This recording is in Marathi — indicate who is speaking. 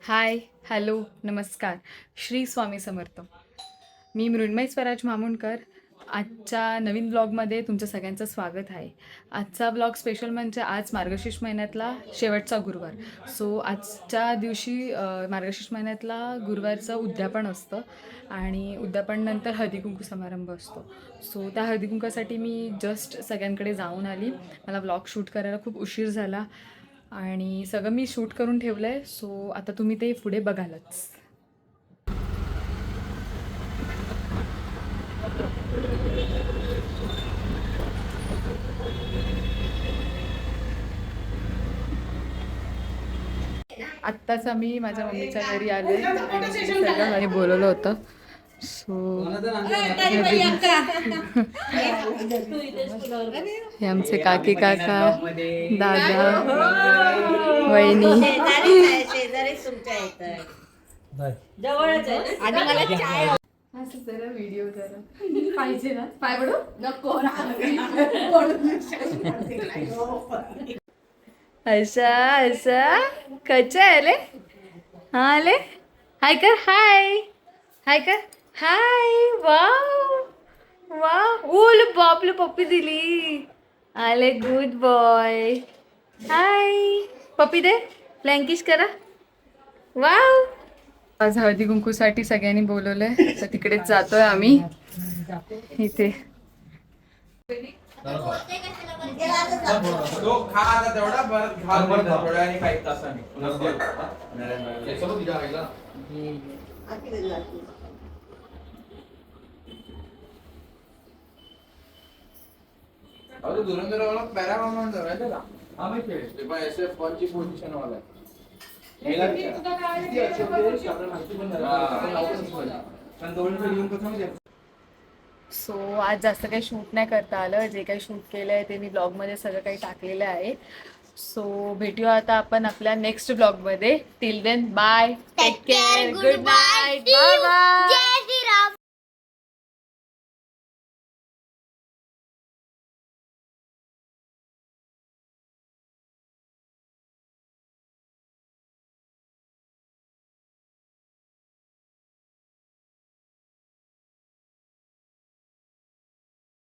Speaker 1: हाय, हॅलो, नमस्कार. श्री स्वामी समर्थ. मी मृण्मयी स्वराज मामुणकर. आजच्या नवीन ब्लॉगमध्ये तुमचं सगळ्यांचं स्वागत आहे. आजचा ब्लॉग स्पेशल म्हणजे आज मार्गशीर्ष महिन्यातला शेवटचा गुरुवार. सो आजच्या दिवशी मार्गशीर्ष महिन्यातला गुरुवारचं उद्यापन असतं आणि उद्यापननंतर हळदीकुंकू समारंभ असतो. सो त्या हळदीकुंकासाठी मी जस्ट सगळ्यांकडे जाऊन आली. मला ब्लॉग शूट करायला खूप उशीर झाला आणि सगळं मी शूट करून ठेवलं आहे. सो आता तुम्ही ते पुढे बघालच. आत्ताच आम्ही माझ्या मम्मीच्या घरी आले आणि सगळ्यांनी बोलवलं होतं. सो हे आमचे काकी काका दादा वहिनी.
Speaker 2: जवळच आहे आणि मला चाय
Speaker 1: असं जरा व्हिडिओ जरा पाहिजे ना. पाय पडू नको. ऐसा ऐसा कच्चा आले. हा आले. हाय कर. हाय हाय कर. हाय. Wow wow. ओल बापले पप्पी दिली. आले गुड बॉय. हाय. पप्पी दे. फ्लँकिश करा. वाव. आज हळदी कुंकूसाठी सगळ्यांनी बोलवलंय तर तिकडेच जातोय आम्ही. इथे
Speaker 3: तो खा आता तेवढा परत खा थोड्या आणि काही तासाने अरे धुरंधर वाला पॅरामाउंट आहे ना. हा माहिती आहे ते पण ऐसे पंची पोझिशन वाला आहे.
Speaker 1: सो आज जास्त काही शूट नाही करता आलं. जे काही शूट केलं आहे ते मी ब्लॉगमध्ये सगळं काही टाकलेलं आहे. सो भेटूया आता आपण आपल्या नेक्स्ट ब्लॉगमध्ये. Till then bye, take care, good night, bye.